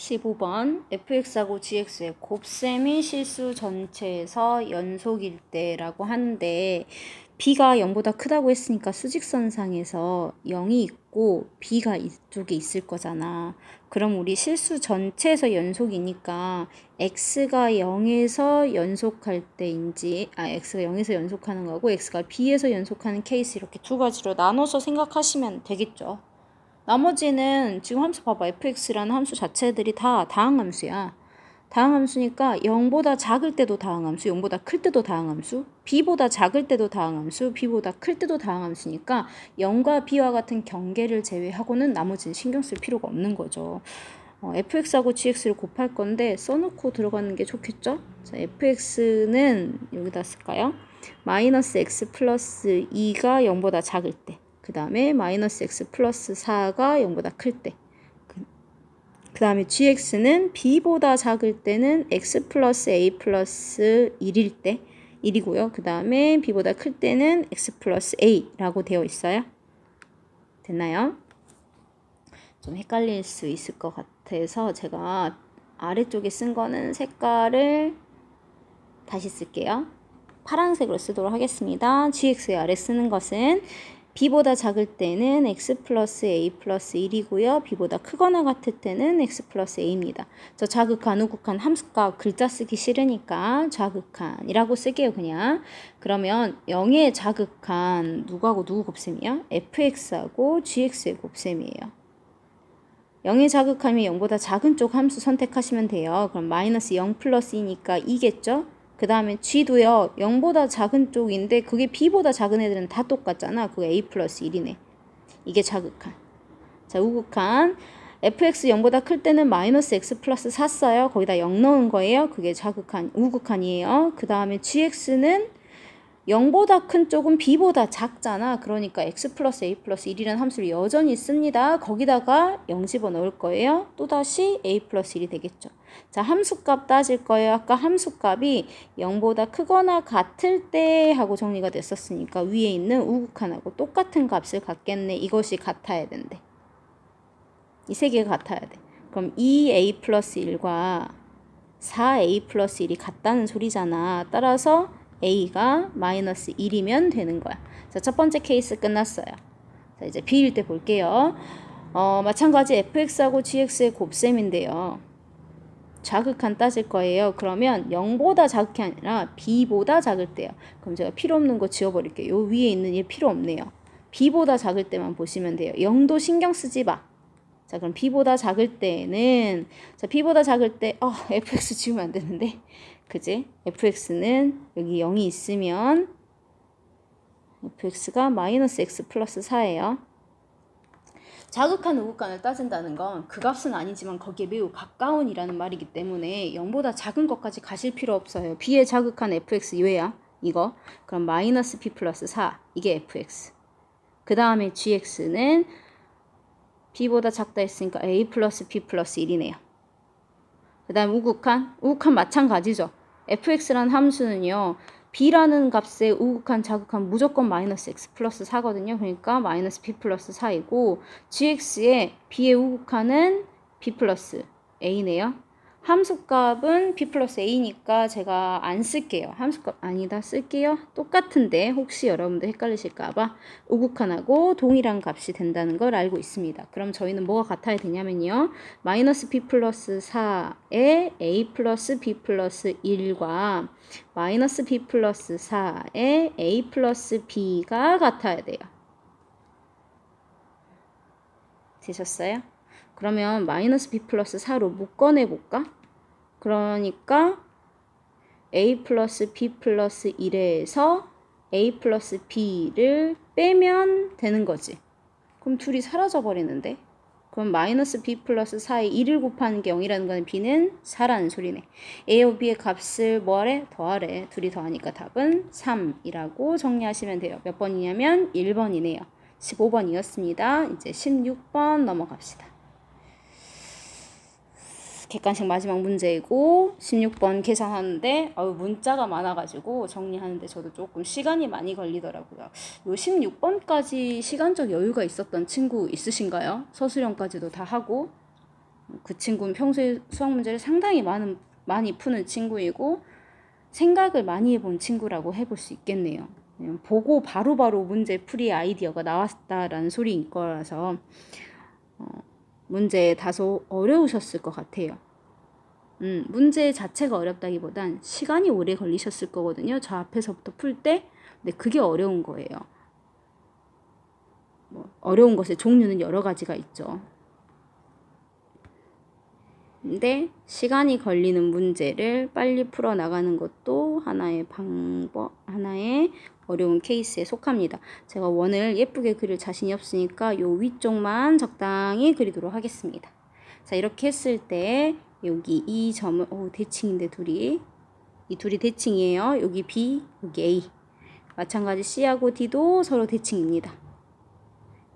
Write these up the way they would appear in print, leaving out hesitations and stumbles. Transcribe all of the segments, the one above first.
15번 fx하고 gx의 곱셈이 실수 전체에서 연속일 때라고 하는데 b가 0보다 크다고 했으니까 수직선상에서 0이 있고 b가 이쪽에 있을 거잖아. 그럼 우리 실수 전체에서 연속이니까 x가 0에서 연속할 때인지 x가 0에서 연속하는 거고 x가 b에서 연속하는 케이스 이렇게 두 가지로 나눠서 생각하시면 되겠죠. 나머지는 지금 함수 봐봐. fx라는 함수 자체들이 다 다항함수야. 다항함수니까 0보다 작을 때도 다항함수, 0보다 클 때도 다항함수, b보다 작을 때도 다항함수, b보다 클 때도 다항함수니까 0과 b와 같은 경계를 제외하고는 나머지는 신경 쓸 필요가 없는 거죠. fx하고 gx를 곱할 건데 써놓고 들어가는 게 좋겠죠? 자, fx는 여기다 쓸까요? 마이너스 x 플러스 2가 0보다 작을 때. 그 다음에 마이너스 x 플러스 4가 0보다 클 때. 그 다음에 gx는 b보다 작을 때는 x 플러스 a 플러스 1일 때 1이고요. 그 다음에 b보다 클 때는 x 플러스 a라고 되어 있어요. 됐나요? 좀 헷갈릴 수 있을 것 같아서 제가 아래쪽에 쓴 거는 색깔을 다시 쓸게요. 파란색으로 쓰도록 하겠습니다. gx의 아래 쓰는 것은 b보다 작을 때는 x 플러스 a 플러스 1이고요. b보다 크거나 같을 때는 x 플러스 a입니다. 저 자극한, 우극한 함수값 글자 쓰기 싫으니까 자극한이라고 쓸게요. 그냥. 그러면 0의 자극한 누구하고 누구 곱셈이야? fx하고 gx의 곱셈이에요. 0의 자극함이 0보다 작은 쪽 함수 선택하시면 돼요. 그럼 마이너스 0 플러스 2니까 2겠죠? 그 다음에 g도요. 0보다 작은 쪽인데 그게 b보다 작은 애들은 다 똑같잖아. 그거 a 플러스 1이네. 이게 자극한. 자, 우극한. fx 0보다 클 때는 마이너스 x 플러스 4 써요. 거기다 0 넣은 거예요. 그게 자극한, 우극한이에요. 그 다음에 gx는 0보다 큰 쪽은 b보다 작잖아. 그러니까 x 플러스 a 플러스 1이라는 함수를 여전히 씁니다. 거기다가 0 집어넣을 거예요. 또다시 a 플러스 1이 되겠죠. 자, 함수값 따질 거예요. 아까 함수값이 0보다 크거나 같을 때 하고 정리가 됐었으니까 위에 있는 우극한하고 똑같은 값을 갖겠네. 이것이 같아야 된대. 이 세 개가 같아야 돼. 그럼 2a 플러스 1과 4a 플러스 1이 같다는 소리잖아. 따라서 a가 마이너스 1이면 되는 거야. 자, 첫 번째 케이스 끝났어요. 자, 이제 b일 때 볼게요. 마찬가지 fx하고 gx의 곱셈인데요. 자극한 따질 거예요. 그러면 0보다 작게 아니라 b보다 작을 때요. 그럼 제가 필요 없는 거 지워버릴게요. 요 위에 있는 얘 필요 없네요. b보다 작을 때만 보시면 돼요. 0도 신경 쓰지 마. 자, 그럼 b보다 작을 때는, 자, b보다 작을 때, fx 지우면 안 되는데. 그지? fx는 여기 0이 있으면 fx가 마이너스 x 플러스 4예요. 자극한 우극한을 따진다는 건 그 값은 아니지만 거기에 매우 가까운이라는 말이기 때문에 0보다 작은 것까지 가실 필요 없어요. b의 자극한 fx 이외야. 이거. 그럼 마이너스 b 플러스 4. 이게 fx. 그 다음에 gx는 b보다 작다 했으니까 a 플러스 b 플러스 1이네요. 그 다음 우극한 마찬가지죠. fx라는 함수는요. b라는 값에 우극한 자극한 무조건 마이너스 x 플러스 4거든요. 그러니까 마이너스 b 플러스 4이고 gx의 b의 우극한은 b 플러스 a네요. 함수값은 b 플러스 a니까 제가 안 쓸게요. 함수값 아니다 쓸게요. 똑같은데 혹시 여러분들 헷갈리실까봐 우극한하고 동일한 값이 된다는 걸 알고 있습니다. 그럼 저희는 뭐가 같아야 되냐면요. 마이너스 b 플러스 4에 a 플러스 b 플러스 1과 마이너스 b 플러스 4에 a 플러스 b가 같아야 돼요. 되셨어요? 그러면 마이너스 b 플러스 4로 묶어내볼까? 그러니까 a 플러스 b 플러스 1에서 a 플러스 b를 빼면 되는 거지. 그럼 둘이 사라져 버리는데? 그럼 마이너스 b 플러스 4에 1을 곱하는 게 0이라는 건 b는 4라는 소리네. a와 b의 값을 뭐하래? 더하래. 둘이 더하니까 답은 3이라고 정리하시면 돼요. 몇 번이냐면 1번이네요. 15번이었습니다. 이제 16번 넘어갑시다. 객관식 마지막 문제이고 16번 계산하는데 문자가 많아가지고 정리하는데 저도 조금 시간이 많이 걸리더라고요. 요 16번까지 시간적 여유가 있었던 친구 있으신가요? 서술형까지도 다 하고 그 친구는 평소에 수학 문제를 상당히 많이 푸는 친구이고 생각을 많이 해본 친구라고 해볼 수 있겠네요. 보고 바로바로 문제 풀이 아이디어가 나왔다라는 소리인 거라서 문제 다소 어려우셨을 것 같아요. 문제 자체가 어렵다기보단 시간이 오래 걸리셨을 거거든요. 저 앞에서부터 풀 때. 근데 그게 어려운 거예요. 어려운 것의 종류는 여러 가지가 있죠. 근데 시간이 걸리는 문제를 빨리 풀어나가는 것도 하나의 하나의 어려운 케이스에 속합니다. 제가 원을 예쁘게 그릴 자신이 없으니까 요 위쪽만 적당히 그리도록 하겠습니다. 자, 이렇게 했을 때 여기 이 점을, 대칭인데 이 둘이 대칭이에요. 여기 B, 여기 A. 마찬가지 C하고 D도 서로 대칭입니다.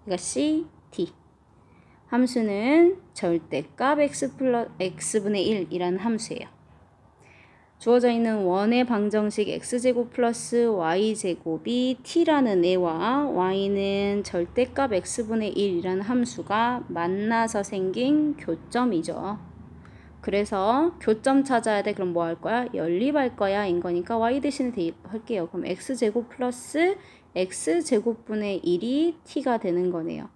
그러니까 C, D. 함수는 절대값 x분의 1이라는 함수예요. 주어져 있는 원의 방정식 x제곱 플러스 y제곱이 t라는 애와 y는 절대값 x분의 1이라는 함수가 만나서 생긴 교점이죠. 그래서 교점 찾아야 돼. 그럼 뭐 할 거야? 연립할 거야. 인 거니까 y 대신에 대입할게요. 그럼 x제곱 플러스 x제곱분의 1이 t가 되는 거네요.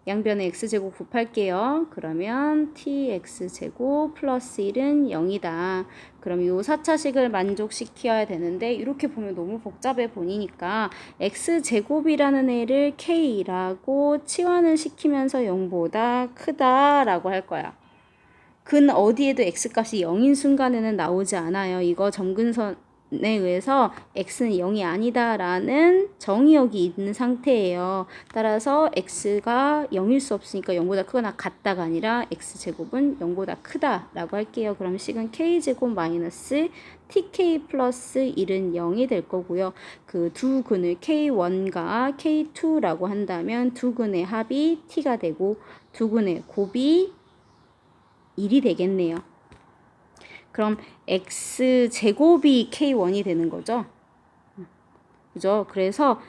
양변에 x제곱 곱할게요. 그러면 tx제곱 플러스 1은 0이다. 그럼 이 4차식을 만족시켜야 되는데 이렇게 보면 너무 복잡해 보이니까 x제곱이라는 애를 k라고 치환을 시키면서 0보다 크다라고 할 거야. 근 어디에도 x값이 0인 순간에는 나오지 않아요. 이거 점근선에 의해서 x는 0이 아니다라는 정의역이 있는 상태예요. 따라서 x가 0일 수 없으니까 0보다 크거나 같다가 아니라 x제곱은 0보다 크다라고 할게요. 그럼 식은 k제곱 마이너스 tk 플러스 1은 0이 될 거고요. 그 두 근을 k1과 k2라고 한다면 두 근의 합이 t가 되고 두 근의 곱이 1이 되겠네요. 그럼 x제곱이 k1이 되는 거죠. 그죠? 그래서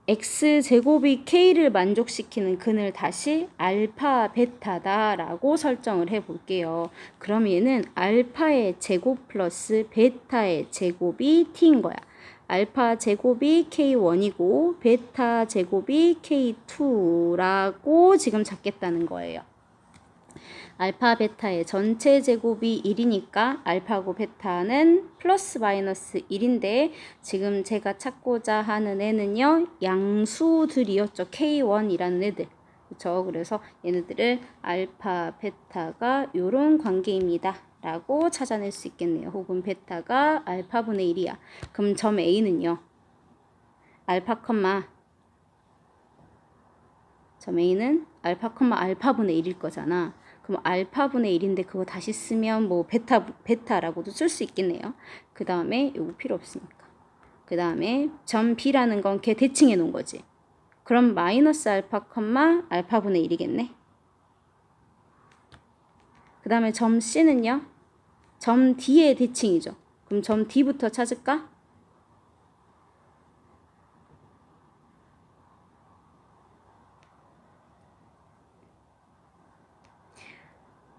x제곱이 k를 만족시키는 근을 다시 알파 베타다라고 설정을 해 볼게요. 그럼 얘는 알파의 제곱 플러스 베타의 제곱이 t인 거야. 알파 제곱이 k1이고 베타 제곱이 k2라고 지금 잡겠다는 거예요. 알파 베타의 전체 제곱이 1이니까 알파고 베타는 플러스 마이너스 1인데 지금 제가 찾고자 하는 애는요. 양수들이었죠. K1이라는 애들. 그렇죠? 그래서 얘네들을 알파 베타가 요런 관계입니다. 라고 찾아낼 수 있겠네요. 혹은 베타가 알파분의 1이야. 그럼 점 A는요. 알파 점 A는 알파 알파분의 1일 거잖아. 그럼 알파분의 1인데 그거 다시 쓰면 뭐 베타라고도 쓸 수 있겠네요. 그 다음에 요거 필요 없으니까. 그 다음에 점 B라는 건 걔 대칭해 놓은 거지. 그럼 마이너스 알파 알파분의 1이겠네. 그 다음에 점 C는요. 점 D의 대칭이죠. 그럼 점 D부터 찾을까?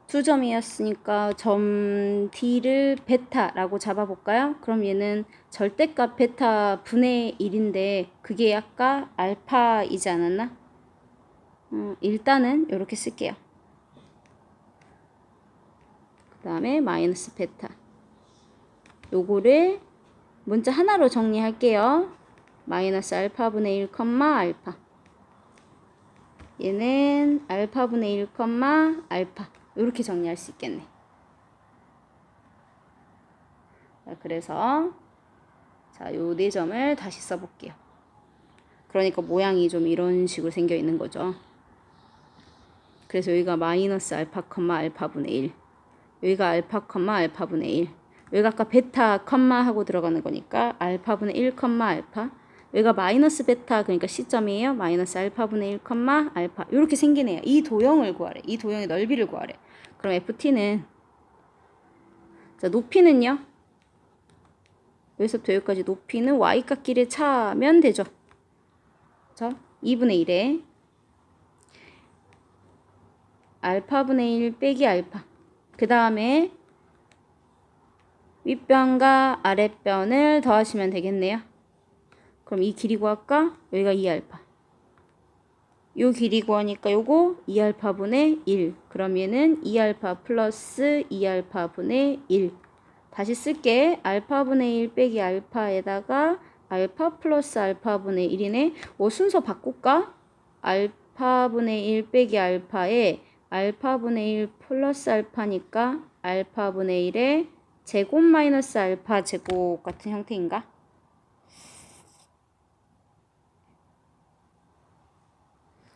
두 점이었으니까 점 D를 베타라고 잡아볼까요? 그럼 얘는 절대값 베타 분의 1인데 그게 아까 알파이지 않았나? 일단은 이렇게 쓸게요. 그 다음에 마이너스 베타. 요거를 문자 하나로 정리할게요. 마이너스 알파분의 1, 알파. 얘는 알파분의 1, 알파. 이렇게 정리할 수 있겠네. 자, 그래서 자, 요 네 점을 다시 써볼게요. 그러니까 모양이 좀 이런 식으로 생겨 있는 거죠. 그래서 여기가 마이너스 알파, 알파분의 1. 여기가 알파, 알파분의 1. 여기가 아까 베타, 하고 들어가는 거니까 알파분의 1, 알파. 여기가 마이너스 베타, 그러니까 C점이에요. 마이너스 알파분의 1, 알파. 이렇게 생기네요. 이 도형을 구하래. 이 도형의 넓이를 구하래. 그럼 FT는 자, 높이는요. 여기서부터 여기까지 높이는 y값끼리 차면 되죠. 그렇죠? 2분의 1에 알파분의 1 빼기 알파. 그 다음에 윗변과 아랫변을 더하시면 되겠네요. 그럼 이 길이 구할까? 여기가 2알파. 요 길이 구하니까 요거 2알파분의 1. 그럼 얘는 2알파 플러스 2알파분의 1. 다시 쓸게. 알파분의 1 빼기 알파에다가 알파 플러스 알파분의 1이네. 순서 바꿀까? 알파분의 1 빼기 알파에 알파분의 1 플러스 알파니까 알파분의 1에 제곱 마이너스 알파 제곱 같은 형태인가?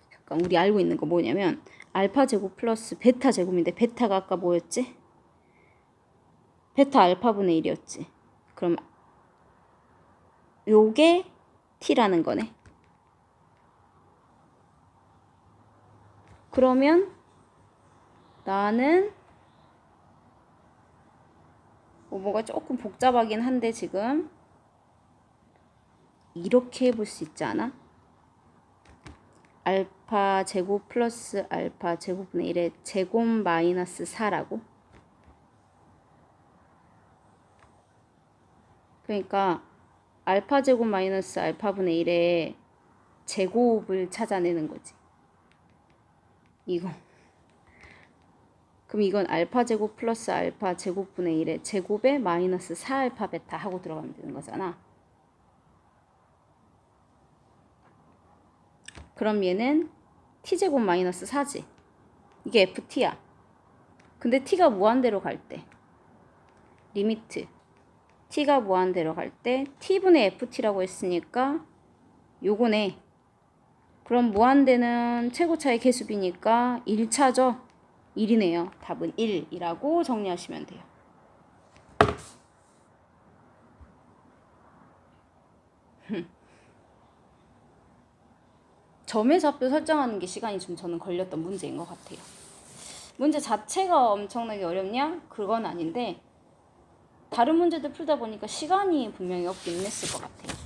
잠깐 우리 알고 있는 거 뭐냐면 알파 제곱 플러스 베타 제곱인데 베타가 아까 뭐였지? 베타 알파분의 1이었지. 그럼 요게 t라는 거네. 그러면 나는 뭐가 조금 복잡하긴 한데 지금 이렇게 해볼 수 있지 않아? 알파 제곱 플러스 알파 제곱분의 1의 제곱 마이너스 4라고? 그러니까 알파 제곱 마이너스 알파분의 1의 제곱을 찾아내는 거지. 이거. 그럼 이건 알파 제곱 플러스 알파 제곱분의 1의 제곱에 마이너스 4알파 베타 하고 들어가면 되는 거잖아. 그럼 얘는 t제곱 마이너스 4지. 이게 ft야. 근데 t가 무한대로 갈 때 리미트 t가 무한대로 갈 때 t분의 ft라고 했으니까 요거네. 그럼 무한대는 최고차의 개수비니까 1차죠. 1이네요. 답은 1이라고 정리하시면 돼요. 점의 좌표 설정하는 게 시간이 좀 저는 걸렸던 문제인 것 같아요. 문제 자체가 엄청나게 어렵냐? 그건 아닌데 다른 문제들 풀다 보니까 시간이 분명히 없긴 했을 것 같아요.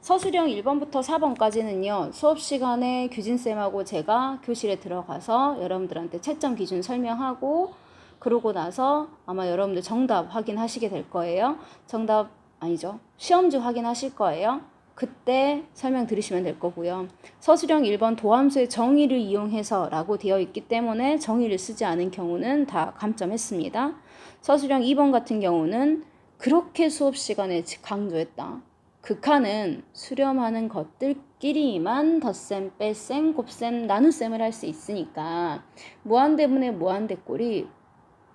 서술형 1번부터 4번까지는요. 수업 시간에 규진쌤하고 제가 교실에 들어가서 여러분들한테 채점 기준 설명하고 그러고 나서 아마 여러분들 정답 확인하시게 될 거예요. 정답 아니죠. 시험지 확인하실 거예요. 그때 설명 들으시면 될 거고요. 서술형 1번 도함수의 정의를 이용해서 라고 되어 있기 때문에 정의를 쓰지 않은 경우는 다 감점했습니다. 서술형 2번 같은 경우는 그렇게 수업 시간에 강조했다. 극한은 수렴하는 것들끼리만 덧셈, 뺄셈, 곱셈, 나눗셈을 할 수 있으니까 무한대분의 무한대꼴이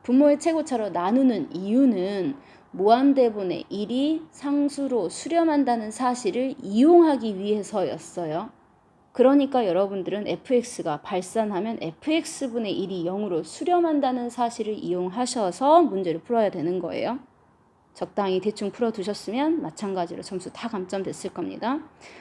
분모의 최고차로 나누는 이유는 무한대분의 1이 상수로 수렴한다는 사실을 이용하기 위해서였어요. 그러니까 여러분들은 fx가 발산하면 fx분의 1이 0으로 수렴한다는 사실을 이용하셔서 문제를 풀어야 되는 거예요. 적당히 대충 풀어두셨으면 마찬가지로 점수 다 감점됐을 겁니다.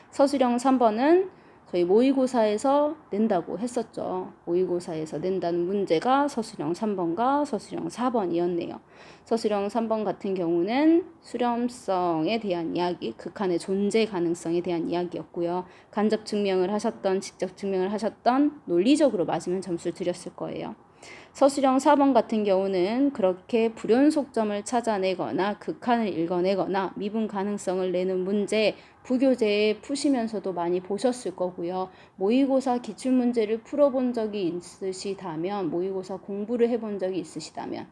서술형 3번은 저희 모의고사에서 낸다고 했었죠. 모의고사에서 낸다는 문제가 서술형 3번과 서술형 4번이었네요. 서술형 3번 같은 경우는 수렴성에 대한 이야기, 극한의 존재 가능성에 대한 이야기였고요. 간접 증명을 하셨던, 직접 증명을 하셨던 논리적으로 맞으면 점수를 드렸을 거예요. 서술형 4번 같은 경우는 그렇게 불연속점을 찾아내거나 극한을 읽어내거나 미분 가능성을 내는 문제 부교재에 푸시면서도 많이 보셨을 거고요. 모의고사 기출문제를 풀어본 적이 있으시다면 모의고사 공부를 해본 적이 있으시다면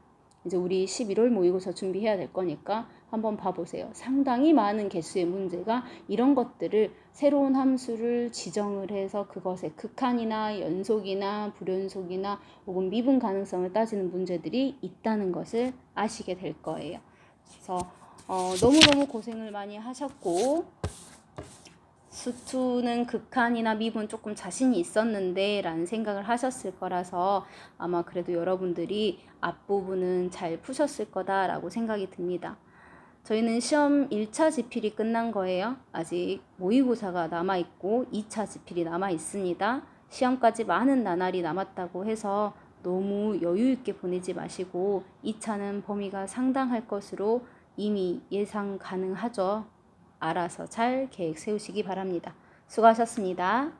이제 우리 11월 모의고사 준비해야 될 거니까 한번 봐보세요. 상당히 많은 개수의 문제가 이런 것들을 새로운 함수를 지정을 해서 그것의 극한이나 연속이나 불연속이나 혹은 미분 가능성을 따지는 문제들이 있다는 것을 아시게 될 거예요. 그래서 너무너무 고생을 많이 하셨고 수투는 극한이나 미분 조금 자신이 있었는데 라는 생각을 하셨을 거라서 아마 그래도 여러분들이 앞부분은 잘 푸셨을 거다라고 생각이 듭니다. 저희는 시험 1차 지필이 끝난 거예요. 아직 모의고사가 남아있고 2차 지필이 남아있습니다. 시험까지 많은 나날이 남았다고 해서 너무 여유 있게 보내지 마시고 2차는 범위가 상당할 것으로 이미 예상 가능하죠. 알아서 잘 계획 세우시기 바랍니다. 수고하셨습니다.